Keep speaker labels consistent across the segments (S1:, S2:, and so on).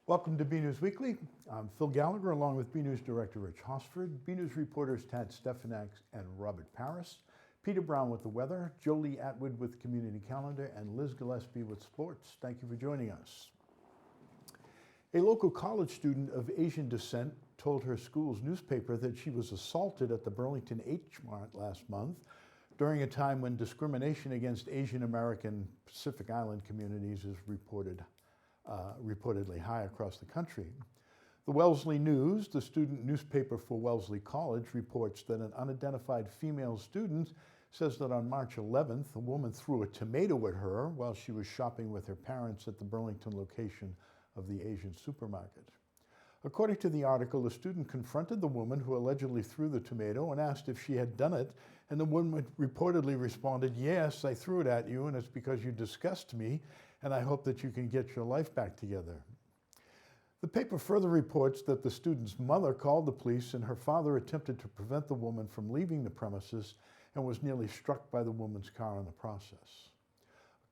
S1: Welcome to BNEWS Weekly. I'm Phil Gallagher along with BNEWS Director Rich Hosford, BNEWS reporters Tad Stefanak and Robert Paris, Peter Brown with the weather, Jolie Atwood with community calendar, and Liz Gillespie with sports. Thank you for joining us. A local college student of Asian descent told her school's newspaper that she was assaulted at the Burlington H Mart last month during a time when discrimination against Asian American Pacific Island communities is reportedly high across the country. The Wellesley News, the student newspaper for Wellesley College, reports that an unidentified female student says that on March 11th, a woman threw a tomato at her while she was shopping with her parents at the Burlington location of the Asian supermarket. According to the article, the student confronted the woman who allegedly threw the tomato and asked if she had done it, and the woman reportedly responded, "Yes, I threw it at you, and it's because you disgust me, and I hope that you can get your life back together." The paper further reports that the student's mother called the police and her father attempted to prevent the woman from leaving the premises and was nearly struck by the woman's car in the process.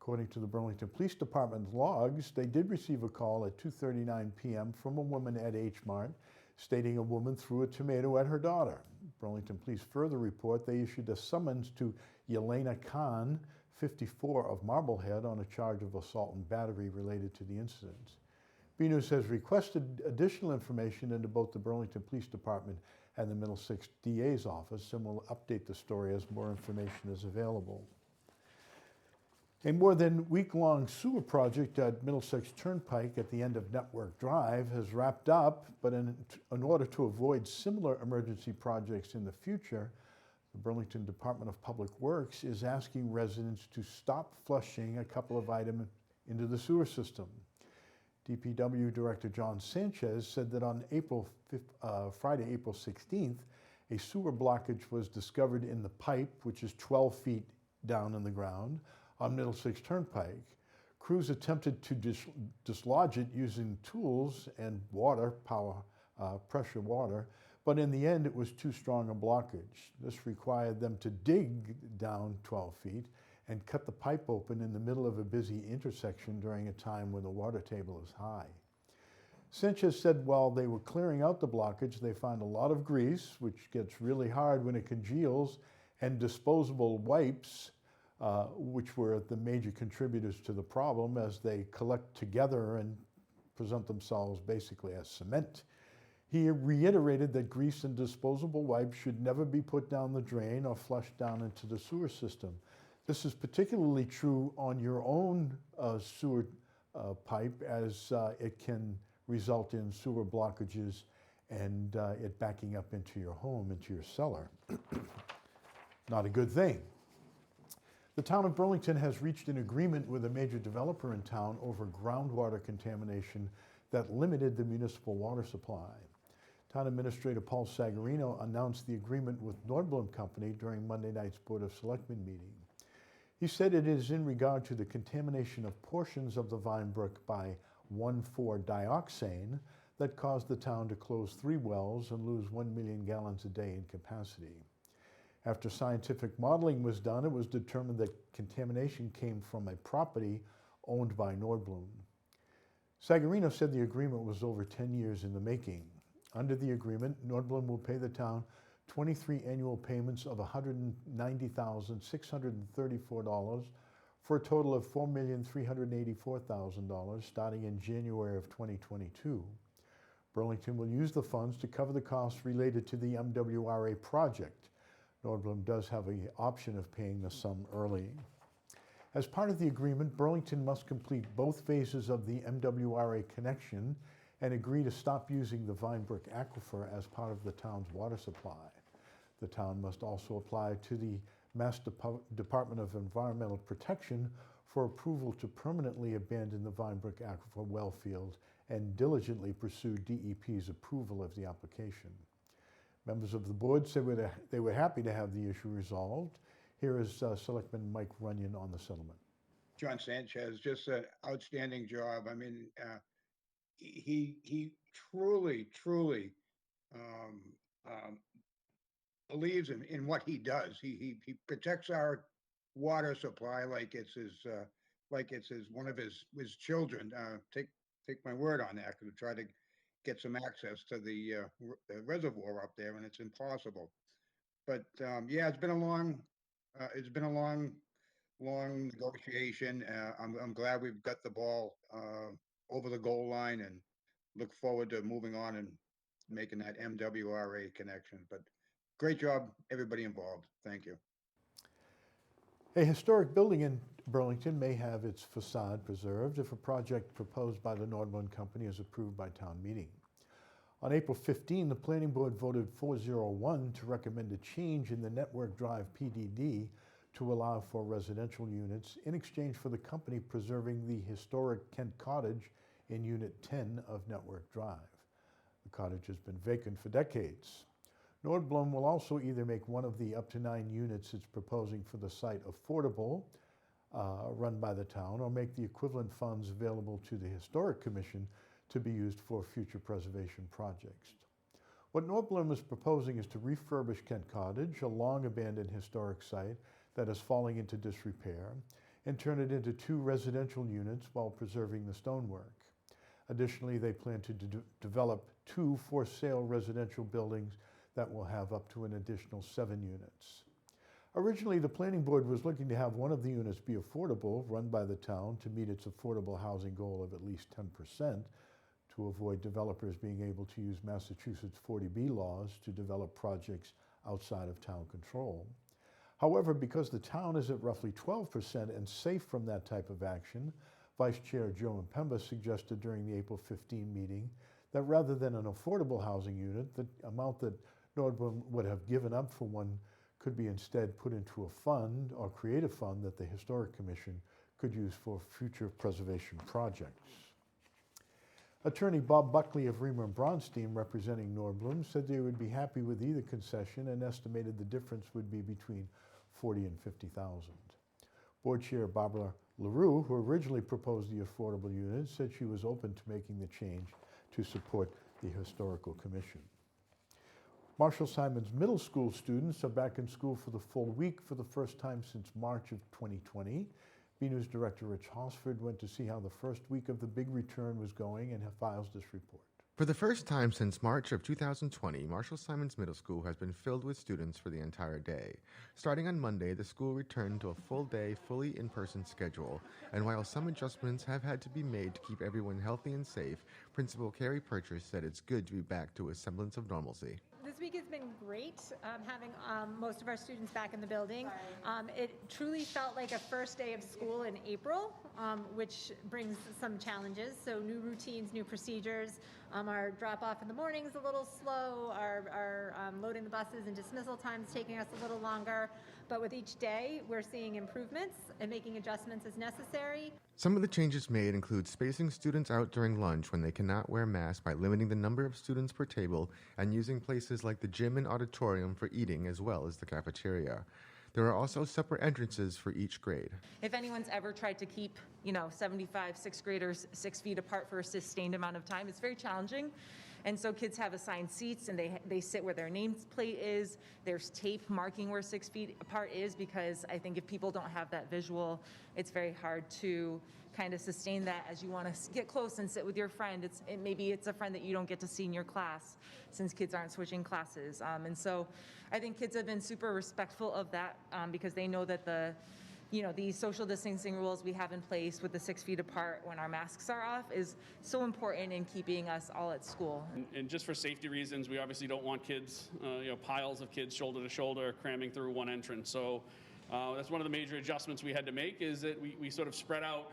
S1: According to the Burlington Police Department logs, they did receive a call at 2:39 p.m. from a woman at H Mart stating a woman threw a tomato at her daughter. Burlington Police further report they issued a summons to Yelena Khan, 54, of Marblehead on a charge of assault and battery related to the incident. BNews has requested additional information into both the Burlington Police Department and the Middlesex DA's office, and will update the story as more information is available. A more than week-long sewer project at Middlesex Turnpike at the end of Network Drive has wrapped up, but in order to avoid similar emergency projects in the future, the Burlington Department of Public Works is asking residents to stop flushing a couple of items into the sewer system. DPW Director John Sanchez said that on Friday, April 16th, a sewer blockage was discovered in the pipe, which is 12 feet down in the ground, on Middlesex Turnpike. Crews attempted to dislodge it using tools and pressure water, but in the end it was too strong a blockage. This required them to dig down 12 feet and cut the pipe open in the middle of a busy intersection during a time when the water table is high. Sanchez said while they were clearing out the blockage, they found a lot of grease, which gets really hard when it congeals, and disposable wipes, which were the major contributors to the problem as they collect together and present themselves basically as cement. He reiterated that grease and disposable wipes should never be put down the drain or flushed down into the sewer system. This is particularly true on your own sewer pipe, as it can result in sewer blockages and it backing up into your home, into your cellar. Not a good thing. The town of Burlington has reached an agreement with a major developer in town over groundwater contamination that limited the municipal water supply. Town Administrator Paul Sagarino announced the agreement with Nordblom Company during Monday night's Board of Selectmen meeting. He said it is in regard to the contamination of portions of the Vinebrook by 1,4-dioxane that caused the town to close 3 wells and lose 1 million gallons a day in capacity. After scientific modeling was done, it was determined that contamination came from a property owned by Nordblom. Sagarino said the agreement was over 10 years in the making. Under the agreement, Nordblom will pay the town 23 annual payments of $190,634 for a total of $4,384,000 starting in January of 2022. Burlington will use the funds to cover the costs related to the MWRA project. Nordblom does have the option of paying the sum early. As part of the agreement, Burlington must complete both phases of the MWRA connection and agree to stop using the Vinebrook aquifer as part of the town's water supply. The town must also apply to the Mass Department of Environmental Protection for approval to permanently abandon the Vinebrook aquifer well field and diligently pursue DEP's approval of the application. Members of the board said they were happy to have the issue resolved. Here is Selectman Mike Runyon on the settlement.
S2: John Sanchez, just an outstanding job. I mean, he truly believes in what he does. He protects our water supply like it's one of his children. Take take my word on that, to try to get some access to the reservoir up there, and it's impossible. But yeah, it's been a long negotiation. I'm glad we've got the ball over the goal line, and look forward to moving on and making that MWRA connection. But great job, everybody involved. Thank you.
S1: A historic building in Burlington may have its facade preserved if a project proposed by the Nordblum Company is approved by town meeting. On April 15, the Planning Board voted 401 to recommend a change in the Network Drive PDD to allow for residential units in exchange for the company preserving the historic Kent Cottage in Unit 10 of Network Drive. The cottage has been vacant for decades. Nordblum will also either make one of the up to 9 units it's proposing for the site affordable, run by the town, or make the equivalent funds available to the Historic Commission to be used for future preservation projects. What Nordblum is proposing is to refurbish Kent Cottage, a long-abandoned historic site that is falling into disrepair, and turn it into 2 residential units while preserving the stonework. Additionally, they plan to develop 2 for-sale residential buildings that will have up to an additional 7 units. Originally, the Planning Board was looking to have one of the units be affordable, run by the town to meet its affordable housing goal of at least 10%, to avoid developers being able to use Massachusetts 40B laws to develop projects outside of town control. However, because the town is at roughly 12% and safe from that type of action, Vice Chair Joe Impemba suggested during the April 15 meeting that rather than an affordable housing unit, the amount that Nordblum would have given up for one could be instead put into a fund or create a fund that the Historic Commission could use for future preservation projects. Attorney Bob Buckley of Reamer and Bronstein, representing Nordblum, said they would be happy with either concession and estimated the difference would be between $40,000 and $50,000. Board Chair Barbara LaRue, who originally proposed the affordable unit, said she was open to making the change to support the Historical Commission. Marshall Simons Middle School students are back in school for the full week for the first time since March of 2020. BNEWS Director Rich Halsford went to see how the first week of the big return was going and files this report.
S3: For the first time since March of 2020, Marshall Simons Middle School has been filled with students for the entire day. Starting on Monday, the school returned to a full-day, fully in-person schedule, and while some adjustments have had to be made to keep everyone healthy and safe, Principal Carrie Purchase said it's good to be back to a semblance of normalcy.
S4: This week has been great, having most of our students back in the building. It truly felt like a first day of school in April, which brings some challenges. So new routines, new procedures. Our drop-off in the morning is a little slow. Our loading the buses and dismissal times taking us a little longer. But with each day, we're seeing improvements and making adjustments as necessary.
S3: Some of the changes made include spacing students out during lunch when they cannot wear masks by limiting the number of students per table and using places like the gym and auditorium for eating as well as the cafeteria. There are also separate entrances for each grade.
S5: If anyone's ever tried to keep, 75 sixth graders 6 feet apart for a sustained amount of time, it's very challenging. And so kids have assigned seats and they sit where their nameplate is. There's tape marking where 6 feet apart is, because I think if people don't have that visual, it's very hard to kind of sustain that as you want to get close and sit with your friend. Maybe it's a friend that you don't get to see in your class since kids aren't switching classes. And so I think kids have been super respectful of that because they know that these social distancing rules we have in place with the 6 feet apart when our masks are off is so important in keeping us all at school.
S6: And just for safety reasons, we obviously don't want kids, piles of kids shoulder to shoulder cramming through one entrance. So that's one of the major adjustments we had to make, is that we sort of spread out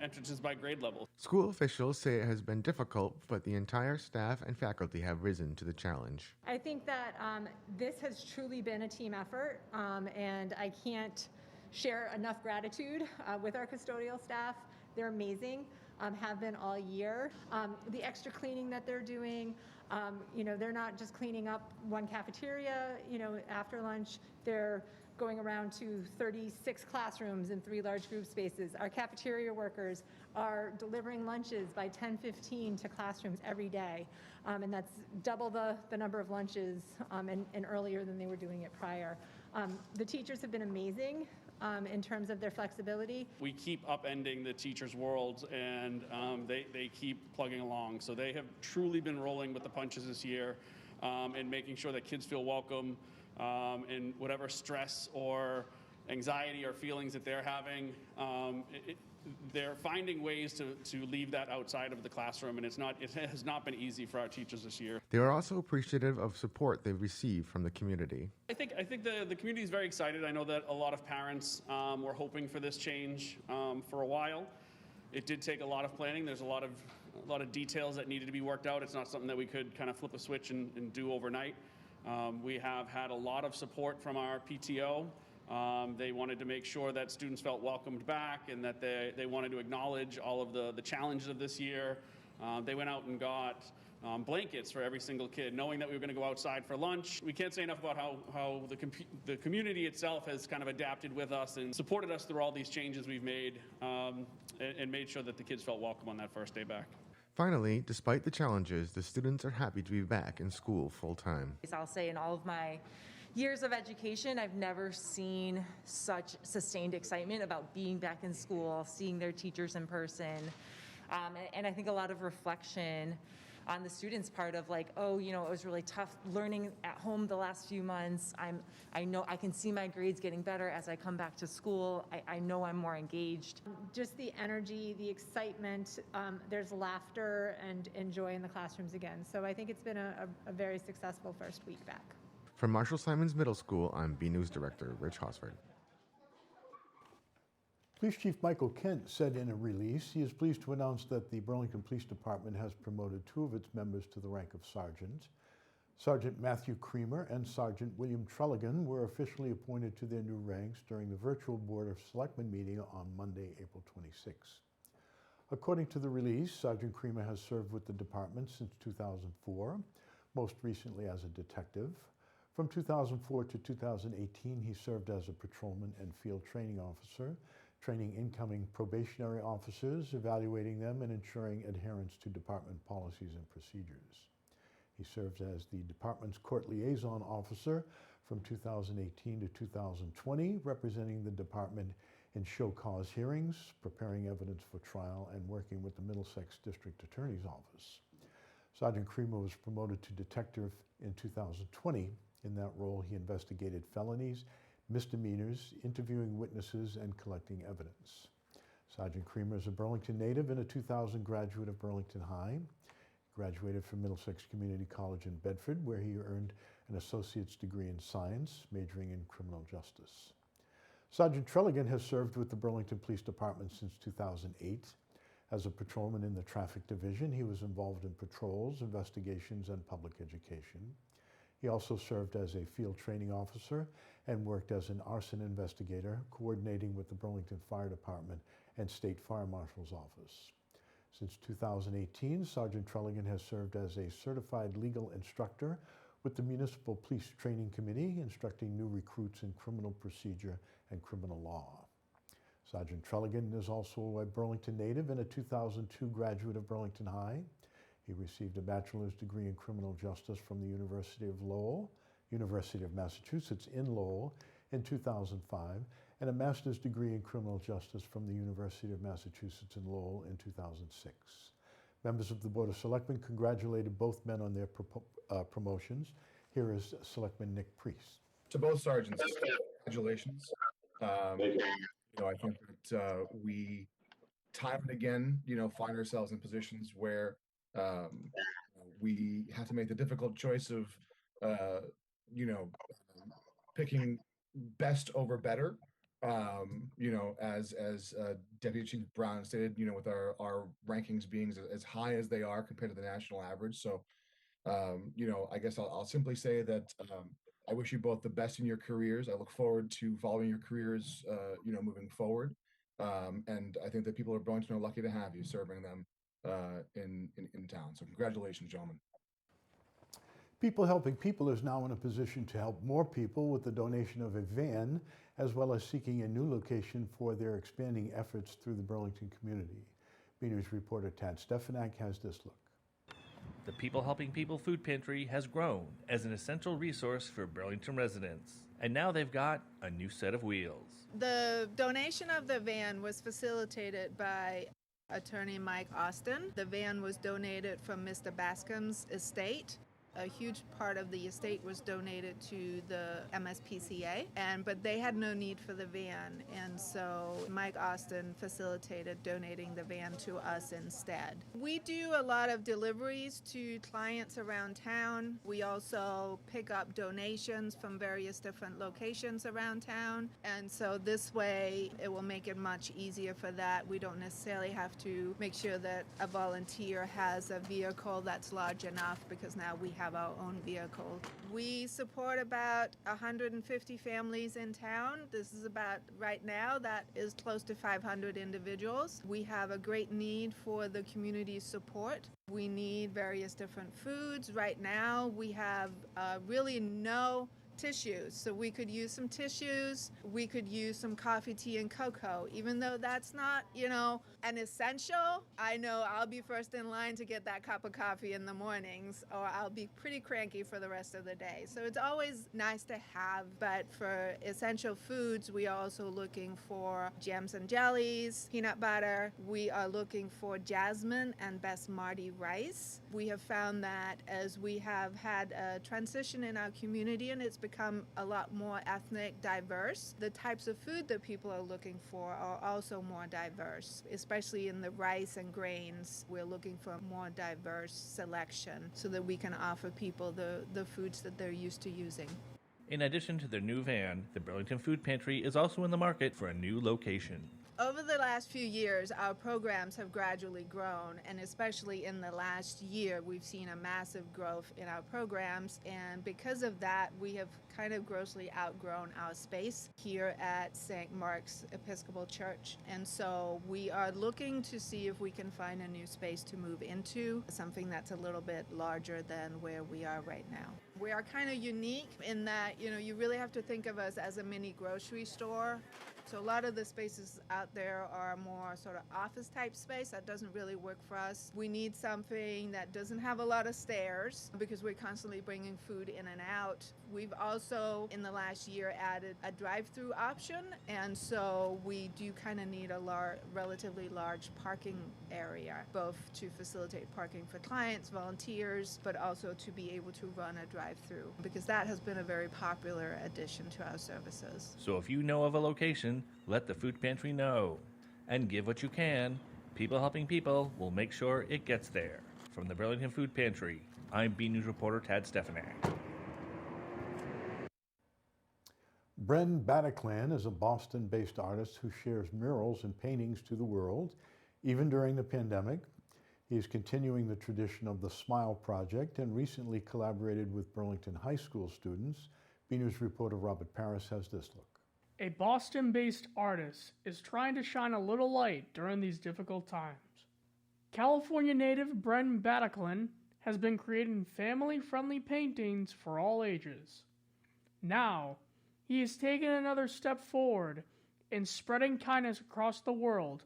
S6: entrances by grade level.
S3: School officials say it has been difficult, but the entire staff and faculty have risen to the challenge.
S4: I think that this has truly been a team effort, and I can't share enough gratitude with our custodial staff. They're amazing, have been all year. The extra cleaning that they're doing, they're not just cleaning up one cafeteria, after lunch. They're going around to 36 classrooms in 3 large group spaces. Our cafeteria workers are delivering lunches by 10:15 to classrooms every day. And that's double the number of lunches and earlier than they were doing it prior. The teachers have been amazing. in terms of their flexibility.
S6: We keep upending the teachers' worlds, and they keep plugging along. So they have truly been rolling with the punches this year, and making sure that kids feel welcome, and whatever stress or anxiety or feelings that they're having, they're finding ways to leave that outside of the classroom, and it has not been easy for our teachers this year.
S3: They are also appreciative of support they've received from the community.
S6: I think the community is very excited. I know that a lot of parents were hoping for this change for a while. It did take a lot of planning. There's a lot of details that needed to be worked out. It's not something that we could kind of flip a switch and do overnight. We have had a lot of support from our PTO. They wanted to make sure that students felt welcomed back, and that they wanted to acknowledge all of the challenges of this year. They went out and got blankets for every single kid, knowing that we were going to go outside for lunch. We can't say enough about how the community itself has kind of adapted with us and supported us through all these changes we've made, and made sure that the kids felt welcome on that first day back.
S3: Finally, despite the challenges, the students are happy to be back in school full-time.
S5: I'll say in all of my years of education, I've never seen such sustained excitement about being back in school, seeing their teachers in person. And I think a lot of reflection on the students' part of like, oh, you know, it was really tough learning at home the last few months. I know I can see my grades getting better as I come back to school. I know I'm more engaged.
S4: Just the energy, the excitement, there's laughter and joy in the classrooms again. So I think it's been a very successful first week back.
S3: From Marshall Simons Middle School, I'm BNEWS Director Rich Hosford.
S1: Police Chief Michael Kent said in a release he is pleased to announce that the Burlington Police Department has promoted 2 of its members to the rank of sergeant. Sergeant Matthew Creamer and Sergeant William Trelligan were officially appointed to their new ranks during the virtual Board of Selectmen meeting on Monday, April 26. According to the release, Sergeant Creamer has served with the department since 2004, most recently as a detective. From 2004 to 2018, he served as a patrolman and field training officer, training incoming probationary officers, evaluating them, and ensuring adherence to department policies and procedures. He served as the department's court liaison officer from 2018 to 2020, representing the department in show cause hearings, preparing evidence for trial, and working with the Middlesex District Attorney's Office. Sergeant Creamer was promoted to detective in 2020. In that role, he investigated felonies, misdemeanors, interviewing witnesses, and collecting evidence. Sergeant Creamer is a Burlington native and a 2000 graduate of Burlington High. Graduated from Middlesex Community College in Bedford, where he earned an associate's degree in science, majoring in criminal justice. Sergeant Trelligan has served with the Burlington Police Department since 2008. As a patrolman in the traffic division, he was involved in patrols, investigations, and public education. He also served as a field training officer and worked as an arson investigator, coordinating with the Burlington Fire Department and State Fire Marshal's Office. Since 2018, Sergeant Trelligan has served as a certified legal instructor with the Municipal Police Training Committee, instructing new recruits in criminal procedure and criminal law. Sergeant Trelligan is also a Burlington native and a 2002 graduate of Burlington High. He received a bachelor's degree in criminal justice from the University of Massachusetts in Lowell in 2005, and a master's degree in criminal justice from the University of Massachusetts in Lowell in 2006. Members of the Board of Selectmen congratulated both men on their promotions. Here is Selectman Nick Priest.
S7: To both sergeants, congratulations. I think that we time and again, find ourselves in positions where we have to make the difficult choice of, picking best over better. As Deputy Chief Brown stated, with our rankings being as high as they are compared to the national average. So, I guess I'll simply say that I wish you both the best in your careers. I look forward to following your careers, moving forward. And I think that people are Burlington are lucky to have you serving them in town. So congratulations, gentlemen.
S1: People Helping People is now in a position to help more people with the donation of a van, as well as seeking a new location for their expanding efforts through the Burlington community. BNews reporter Tad Stefanak has this look.
S8: the People Helping People Food Pantry has grown as an essential resource for Burlington residents. And now they've got a new set of wheels.
S9: The donation of the van was facilitated by attorney Mike Austin. The van was donated from Mr. Bascom's estate. A huge part of the estate was donated to the MSPCA, but they had no need for the van, and so Mike Austin facilitated donating the van to us instead. We do a lot of deliveries to clients around town. We also pick up donations from various different locations around town, and so this way it will make it much easier for that. We don't necessarily have to make sure that a volunteer has a vehicle that's large enough, because now we have our own vehicle. We support about 150 families in town. This is about, right now, that is close to 500 individuals. We have a great need for the community support. We need various different foods. Right now, we have really no tissues. So we could use some tissues. We could use some coffee, tea, and cocoa. Even though that's not, an essential, I know I'll be first in line to get that cup of coffee in the mornings, or I'll be pretty cranky for the rest of the day. So it's always nice to have, but for essential foods, we are also looking for jams and jellies, peanut butter. We are looking for jasmine and basmati rice. We have found that as we have had a transition in our community and it's become a lot more ethnic diverse, the types of food that people are looking for are also more diverse, especially in the rice and grains. We're looking for a more diverse selection so that we can offer people the foods that they're used to using.
S8: In addition to their new van, the Burlington Food Pantry is also in the market for a new location.
S9: Over the last few years, our programs have gradually grown, and especially in the last year, we've seen a massive growth in our programs, and because of that, we have kind of grossly outgrown our space here at St. Mark's Episcopal Church, and so we are looking to see if we can find a new space to move into, something that's a little bit larger than where we are right now. We are kind of unique in that, you really have to think of us as a mini grocery store. So a lot of the spaces out there are more sort of office type space. That doesn't really work for us. We need something that doesn't have a lot of stairs because we're constantly bringing food in and out. We've also, in the last year, added a drive-through option, and so we do kind of need a relatively large parking area, both to facilitate parking for clients, volunteers, but also to be able to run a drive-through, because that has been a very popular addition to our services.
S8: So if you know of a location, let the food pantry know. And give what you can. People Helping People will make sure it gets there. From the Burlington Food Pantry, I'm BNews reporter Tad Stefanak.
S1: Bren Bataclan is a Boston-based artist who shares murals and paintings to the world, even during the pandemic. He is continuing the tradition of the Smile Project and recently collaborated with Burlington High School students. BNews reporter Robert Paris has this look.
S10: A Boston-based artist is trying to shine a little light during these difficult times. California native Bren Bataclan has been creating family-friendly paintings for all ages. Now, he has taken another step forward in spreading kindness across the world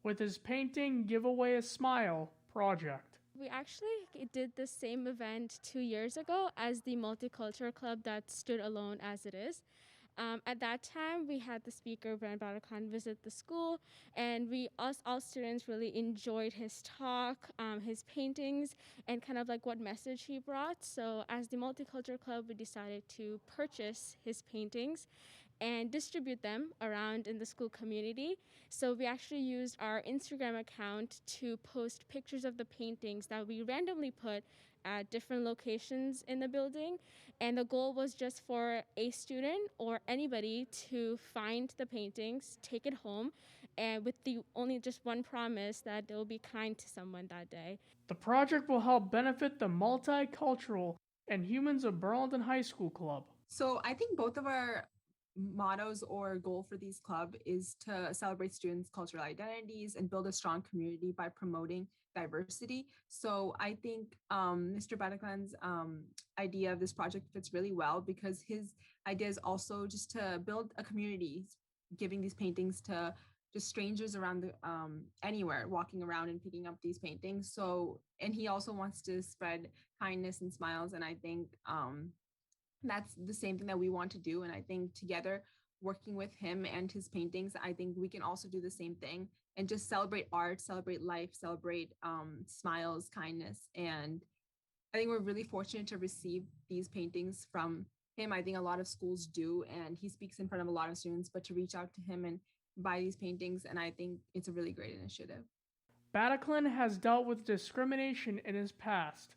S10: with his painting Give Away a Smile project.
S11: We actually did the same event 2 years ago as the Multicultural Club that stood alone as it is. At that time, we had the speaker, Bren Bataclan, visit the school, and all students really enjoyed his talk, his paintings, and kind of like what message he brought. So as the Multicultural Club, we decided to purchase his paintings and distribute them around in the school community. So we actually used our Instagram account to post pictures of the paintings that we randomly put at different locations in the building. And the goal was just for a student or anybody to find the paintings, take it home, and with the only just one promise that they'll be kind to someone that day.
S10: The project will help benefit the multicultural and Humans of Burlington High School Club.
S12: So I think both of our mottos or goal for these club is to celebrate students' cultural identities and build a strong community by promoting diversity. So I think Mr. Bataclan's idea of this project fits really well because his idea is also just to build a community, giving these paintings to just strangers around the anywhere walking around and picking up these paintings. So, and he also wants to spread kindness and smiles. And I think that's the same thing that we want to do. And I think together, working with him and his paintings, I think we can also do the same thing and just celebrate art, celebrate life, celebrate smiles, kindness. And I think we're really fortunate to receive these paintings from him. I think a lot of schools do, and he speaks in front of a lot of students, but to reach out to him and buy these paintings, and I think it's a really great initiative.
S10: Bataclan has dealt with discrimination in his past,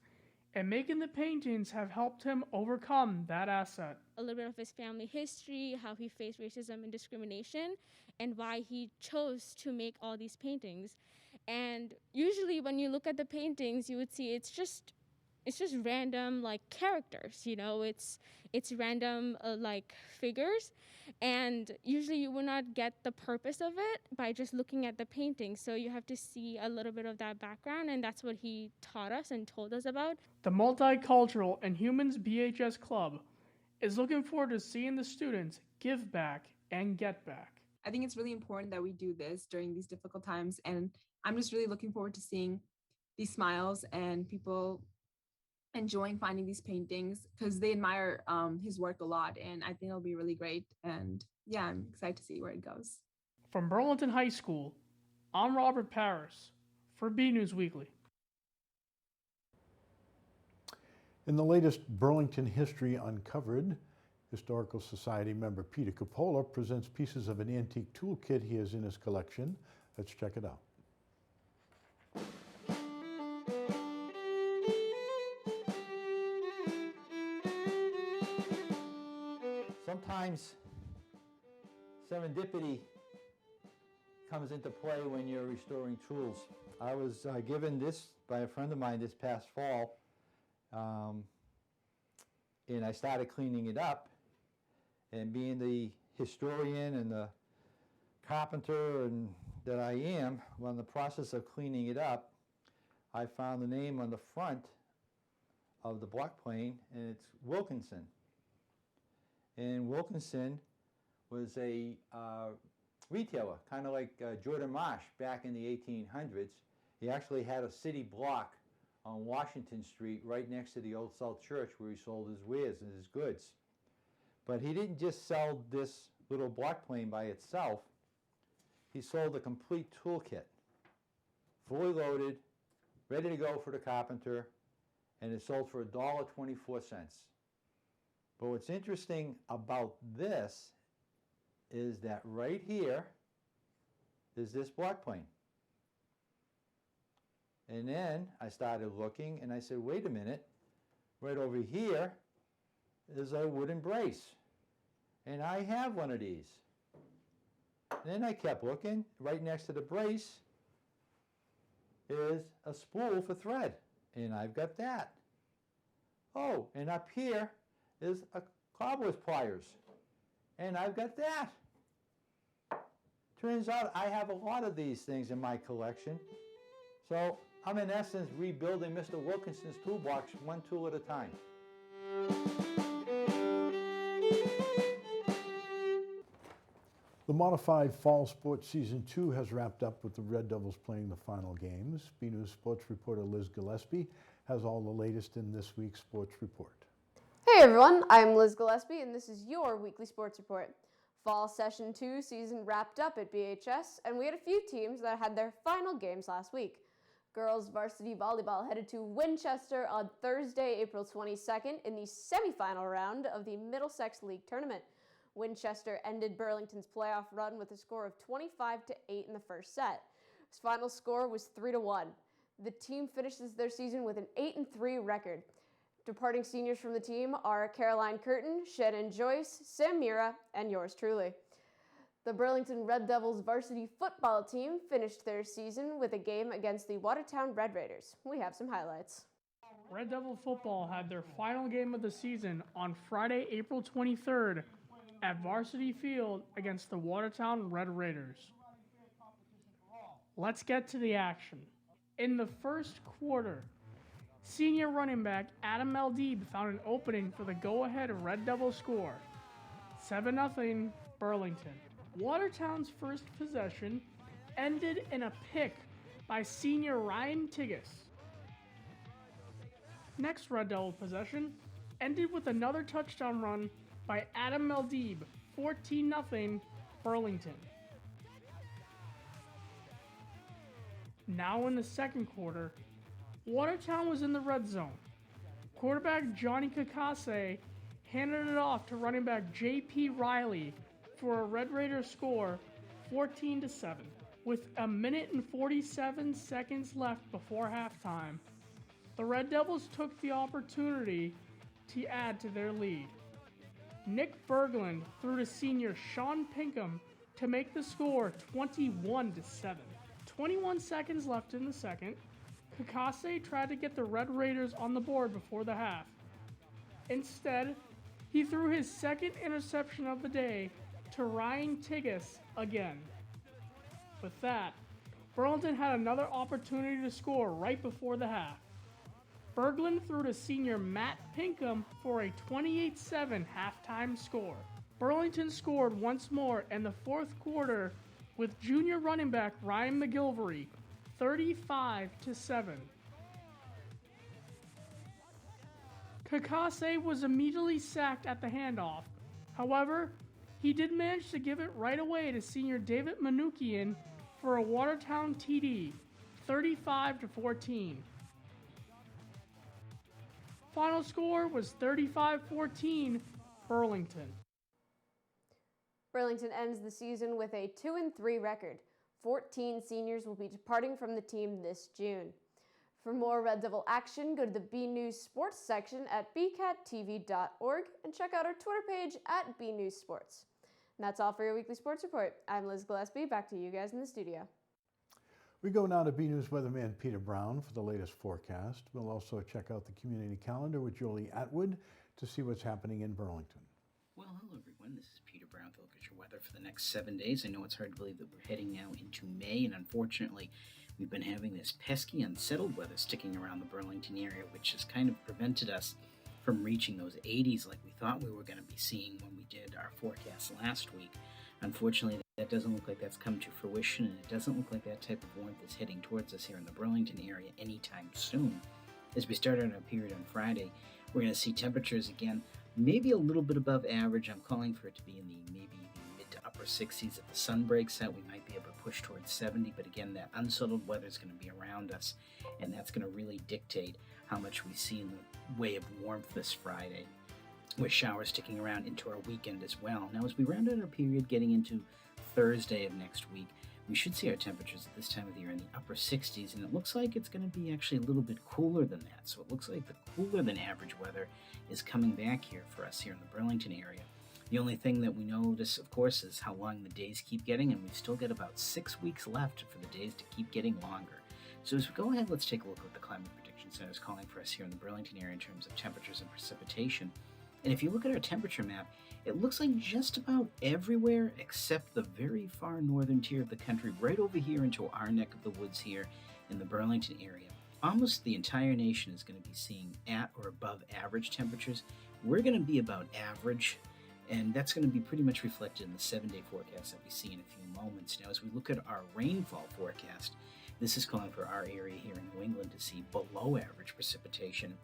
S10: and making the paintings have helped him overcome that asset.
S11: A little bit of his family history, how he faced racism and discrimination, and why he chose to make all these paintings. And usually when you look at the paintings, you would see it's just random like characters, it's random like figures, and usually you will not get the purpose of it by just looking at the painting. So you have to see a little bit of that background, and that's what he taught us and told us about.
S10: The Multicultural and Humans BHS Club is looking forward to seeing the students give back and get back.
S12: I think it's really important that we do this during these difficult times, and I'm just really looking forward to seeing these smiles and people enjoying finding these paintings because they admire his work a lot, and I think it'll be really great. And yeah, I'm excited to see where it goes.
S10: From Burlington High School, I'm Robert Paris for BNEWS Weekly.
S1: In the latest Burlington History Uncovered, Historical Society member Peter Coppola presents pieces of an antique toolkit he has in his collection. Let's check it out.
S13: Sometimes serendipity comes into play when you're restoring tools. I was given this by a friend of mine this past fall, and I started cleaning it up, and being the historian and the carpenter and that I am, well, in the process of cleaning it up, I found the name on the front of the block plane, and it's Wilkinson. And Wilkinson was a retailer, kind of like Jordan Marsh back in the 1800s. He actually had a city block on Washington Street right next to the Old South Church where he sold his wares and his goods. But he didn't just sell this little block plane by itself. He sold a complete toolkit, fully loaded, ready to go for the carpenter, and it sold for $1.24. But what's interesting about this is that right here is this block plane. And then I started looking and I said, wait a minute, right over here is a wooden brace. And I have one of these. And then I kept looking. Right next to the brace is a spool for thread. And I've got that. Oh, and up here is a cobbler's pliers. And I've got that. Turns out I have a lot of these things in my collection. So I'm in essence rebuilding Mr. Wilkinson's toolbox one tool at a time.
S1: The modified fall sports season 2 has wrapped up with the Red Devils playing the final games. BNews sports reporter Liz Gillespie has all the latest in this week's sports report.
S14: Hey everyone, I'm Liz Gillespie and this is your weekly sports report. Fall session 2 season wrapped up at BHS, and we had a few teams that had their final games last week. Girls varsity volleyball headed to Winchester on Thursday, April 22nd in the semifinal round of the Middlesex League tournament. Winchester ended Burlington's playoff run with a score of 25-8 in the first set. His final score was 3-1. The team finishes their season with an 8-3 record. Departing seniors from the team are Caroline Curtin, Shannon Joyce, Sam Mira, and yours truly. The Burlington Red Devils varsity football team finished their season with a game against the Watertown Red Raiders. We have some highlights.
S10: Red Devil football had their final game of the season on Friday, April 23rd at Varsity Field against the Watertown Red Raiders. Let's get to the action. In the first quarter, senior running back Adam Maldeeb found an opening for the go-ahead Red Devil score. 7-0 Burlington. Watertown's first possession ended in a pick by senior Ryan Tigas. Next Red Devil possession ended with another touchdown run by Adam Meldeb, 14-0 Burlington. Now in the second quarter, Watertown was in the red zone. Quarterback Johnny Kakase handed it off to running back J.P. Riley for a Red Raiders score 14-7. With a minute and 47 seconds left before halftime, the Red Devils took the opportunity to add to their lead. Nick Berglund threw to senior Sean Pinkham to make the score 21-7. 21 seconds left in the second. Kakase tried to get the Red Raiders on the board before the half. Instead, he threw his second interception of the day to Ryan Tigas again. With that, Burlington had another opportunity to score right before the half. Berglund threw to senior Matt Pinkham for a 28-7 halftime score. Burlington scored once more in the fourth quarter with junior running back Ryan McGilvery, 35-7. Kakase was immediately sacked at the handoff. However, he did manage to give it right away to senior David Manukian for a Watertown TD, 35-14. Final score was 35-14 Burlington.
S14: Burlington ends the season with a 2-3 record. 14 seniors will be departing from the team this June. For more Red Devil action, go to the BNEWS Sports section at bcattv.org and check out our Twitter page at BNewsSports. And that's all for your weekly sports report. I'm Liz Gillespie. Back to you guys in the studio.
S1: We go now to BNews weatherman Peter Brown for the latest forecast. We'll also check out the community calendar with Jolie Atwood to see what's happening in Burlington.
S15: Well, hello everyone. This is Peter Brown. Look at your weather for the next 7 days. I know it's hard to believe that we're heading now into May, and unfortunately, we've been having this pesky, unsettled weather sticking around the Burlington area, which has kind of prevented us from reaching those 80s like we thought we were going to be seeing when we did our forecast last week. Unfortunately, that doesn't look like that's come to fruition, and it doesn't look like that type of warmth is heading towards us here in the Burlington area anytime soon. As we start on our period on Friday, we're going to see temperatures again maybe a little bit above average. I'm calling for it to be in the maybe mid to upper 60s. If the sun breaks out, we might be able to push towards 70, but again, that unsettled weather is going to be around us, and that's going to really dictate how much we see in the way of warmth this Friday, with showers sticking around into our weekend as well. Now, as we round out our period getting into Thursday of next week, we should see our temperatures at this time of the year in the upper 60s, and it looks like it's going to be actually a little bit cooler than that. So it looks like the cooler than average weather is coming back here for us here in the Burlington area. The only thing that we notice, of course, is how long the days keep getting, and we've still got about 6 weeks left for the days to keep getting longer. So as we go ahead, let's take a look at what the Climate Prediction Center is calling for us here in the Burlington area in terms of temperatures and precipitation. And if you look at our temperature map, it looks like just about everywhere except the very far northern tier of the country, right over here into our neck of the woods here in the Burlington area. Almost the entire nation is going to be seeing at or above average temperatures. We're going to be about average, and that's going to be pretty much reflected in the 7-day forecast that we see in a few moments. Now, as we look at our rainfall forecast, this is calling for our area here in New England to see below average precipitation.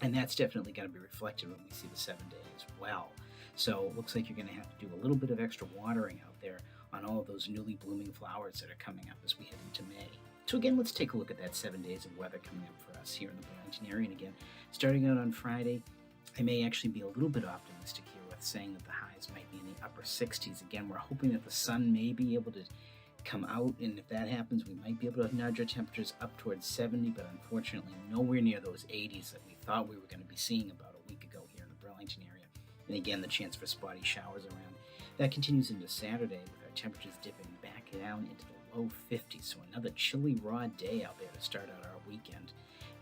S15: And that's definitely going to be reflected when we see the 7-day as well. So it looks like you're going to have to do a little bit of extra watering out there on all of those newly blooming flowers that are coming up as we head into May. So again, let's take a look at that 7 days of weather coming up for us here in the Burlington area. And again, starting out on Friday, I may actually be a little bit optimistic here with saying that the highs might be in the upper 60s. Again, we're hoping that the sun may be able to come out, and if that happens, we might be able to nudge our temperatures up towards 70, but unfortunately nowhere near those 80s that we thought we were going to be seeing about a week ago here in the Burlington area. And again, the chance for spotty showers around. That continues into Saturday with our temperatures dipping back down into the low 50s, so another chilly, raw day out there to start out our weekend.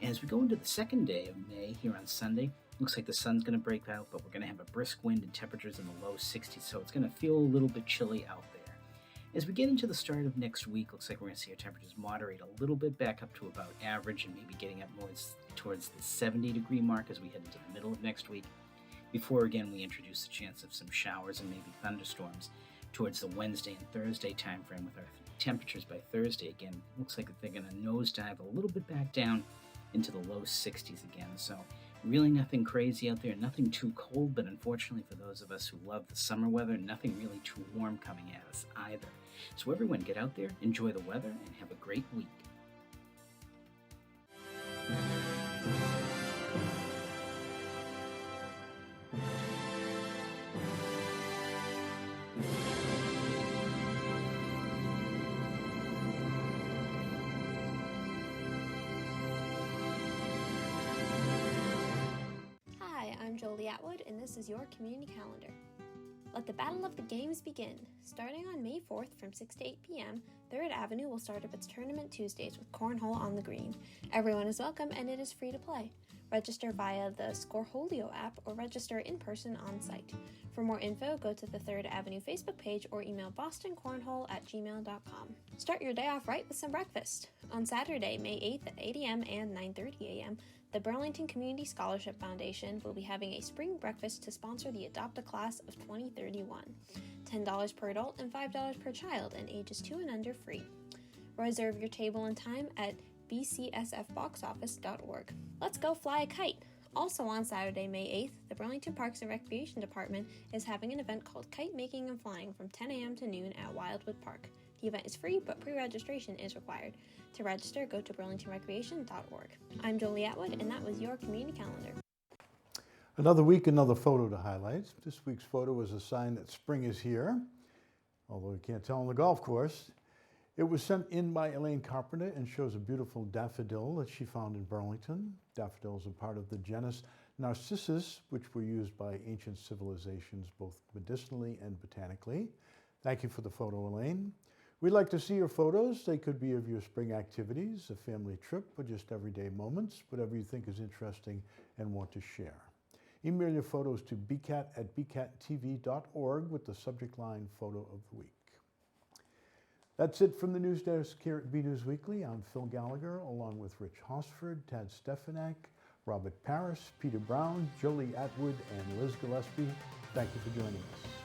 S15: And as we go into the second day of May here on Sunday, looks like the sun's going to break out, but we're going to have a brisk wind and temperatures in the low 60s, so it's going to feel a little bit chilly out there. As we get into the start of next week, looks like we're going to see our temperatures moderate a little bit back up to about average and maybe getting up more towards the 70-degree mark as we head into the middle of next week, before again we introduce the chance of some showers and maybe thunderstorms towards the Wednesday and Thursday timeframe with our temperatures by Thursday. Again, looks like they're going to nosedive a little bit back down into the low 60s again. So really nothing crazy out there, nothing too cold, but unfortunately for those of us who love the summer weather, nothing really too warm coming at us either. So everyone get out there, enjoy the weather, and have a great week.
S16: Hi, I'm Jolie Atwood, and this is your community calendar. Let the Battle of the Games begin. Starting on May 4th from 6 to 8 p.m., 3rd Avenue will start up its Tournament Tuesdays with Cornhole on the Green. Everyone is welcome, and it is free to play. Register via the Scoreholio app or register in person on site. For more info, go to the 3rd Avenue Facebook page or email bostoncornhole@gmail.com. Start your day off right with some breakfast. On Saturday, May 8th at 8 a.m. and 9:30 a.m., the Burlington Community Scholarship Foundation will be having a spring breakfast to sponsor the Adopt a Class of 2031. $10 per adult and $5 per child, and ages 2 and under free. Reserve your table and time at bcsfboxoffice.org. Let's go fly a kite! Also on Saturday, May 8th, the Burlington Parks and Recreation Department is having an event called Kite Making and Flying from 10 a.m. to noon at Wildwood Park. The event is free, but pre-registration is required. To register, go to burlingtonrecreation.org. I'm Jolie Atwood, and that was your community calendar.
S1: Another week, another photo to highlight. This week's photo is a sign that spring is here, although you can't tell on the golf course. It was sent in by Elaine Carpenter and shows a beautiful daffodil that she found in Burlington. Daffodils are part of the genus Narcissus, which were used by ancient civilizations both medicinally and botanically. Thank you for the photo, Elaine. We'd like to see your photos. They could be of your spring activities, a family trip, or just everyday moments, whatever you think is interesting and want to share. Email your photos to bcat@bcattv.org with the subject line Photo of the Week. That's it from the news desk here at BNEWS Weekly. I'm Phil Gallagher, along with Rich Hosford, Tad Stefanak, Robert Parris, Peter Brown, Jolie Atwood, and Liz Gillespie. Thank you for joining us.